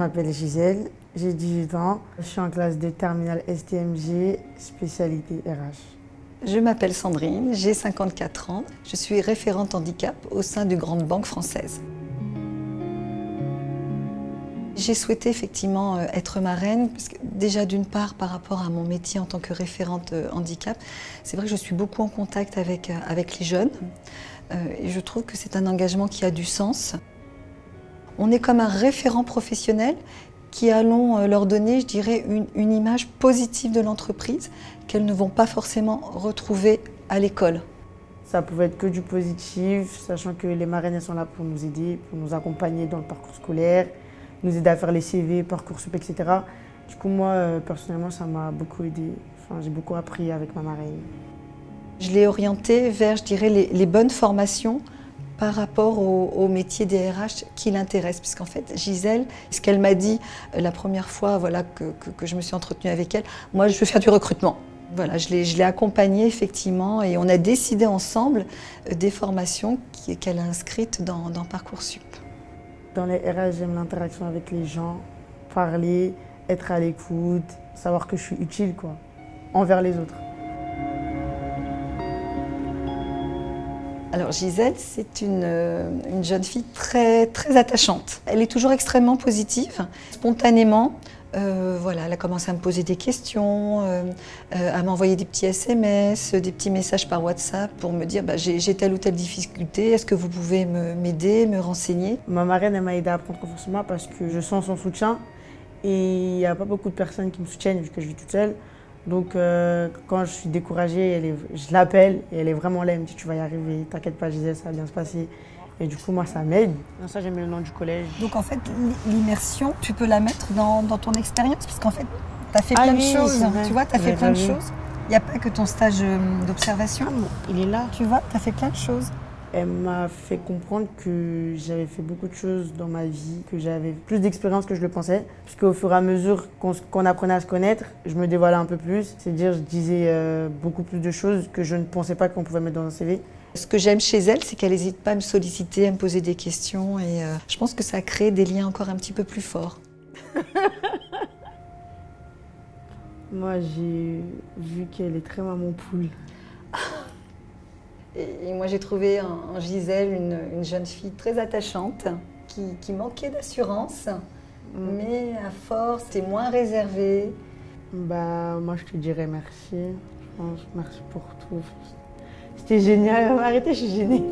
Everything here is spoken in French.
m'appelle Gisèle, j'ai 18 ans, je suis en classe de terminale STMG, spécialité RH. Je m'appelle Sandrine, j'ai 54 ans, je suis référente handicap au sein d'une grande banque française. J'ai souhaité effectivement être marraine, parce que déjà d'une part par rapport à mon métier en tant que référente handicap, c'est vrai que je suis beaucoup en contact avec les jeunes et je trouve que c'est un engagement qui a du sens. On est comme un référent professionnel qui allons leur donner, je dirais, une image positive de l'entreprise qu'elles ne vont pas forcément retrouver à l'école. Ça pouvait être que du positif, sachant que les marraines elles sont là pour nous aider, pour nous accompagner dans le parcours scolaire, nous aider à faire les CV, Parcoursup, etc. Du coup, moi, personnellement, ça m'a beaucoup aidé. Enfin, j'ai beaucoup appris avec ma marraine. Je l'ai orientée vers, je dirais, les bonnes formations par rapport au métier des RH qui l'intéresse. Puisqu'en fait, Gisèle, ce qu'elle m'a dit la première fois voilà, que je me suis entretenue avec elle, moi, je veux faire du recrutement. Voilà, je l'ai accompagnée effectivement et on a décidé ensemble des formations qu'elle a inscrites dans Parcoursup. Dans les RH, j'aime l'interaction avec les gens, parler, être à l'écoute, savoir que je suis utile quoi, envers les autres. Alors Gisèle, c'est une jeune fille très attachante. Elle est toujours extrêmement positive, spontanément. Voilà, elle a commencé à me poser des questions, à m'envoyer des petits SMS, des petits messages par WhatsApp pour me dire j'ai telle ou telle difficulté, est-ce que vous pouvez m'aider, me renseigner? Ma marraine elle m'a aidé à prendre confiance en moi parce que je sens son soutien et il n'y a pas beaucoup de personnes qui me soutiennent vu que je vis toute seule. Donc quand je suis découragée, je l'appelle et elle est vraiment là, elle me dit tu vas y arriver, t'inquiète pas Gisèle, ça va bien se passer. Et du coup, moi, ça m'aide. Ça, j'ai mis le nom du collège. Donc, en fait, l'immersion, tu peux la mettre dans ton expérience, parce qu'en fait, tu as fait plein de choses. Tu vois, tu as fait plein de choses. Il n'y a pas que ton stage d'observation. Il est là. Tu vois, tu as fait plein de choses. Elle m'a fait comprendre que j'avais fait beaucoup de choses dans ma vie, que j'avais plus d'expérience que je le pensais. Puisqu'au fur et à mesure qu'on apprenait à se connaître, je me dévoilais un peu plus. C'est-à-dire, je disais beaucoup plus de choses que je ne pensais pas qu'on pouvait mettre dans un CV. Ce que j'aime chez elle, c'est qu'elle n'hésite pas à me solliciter, à me poser des questions et je pense que ça a créé des liens encore un petit peu plus forts. Moi, j'ai vu qu'elle est très maman poule. Et moi, j'ai trouvé en Gisèle une jeune fille très attachante qui manquait d'assurance, mais à force, était moins réservée. Moi, je te dirais merci. Je pense, merci pour tout. C'était génial. Arrêtez, je suis gênée.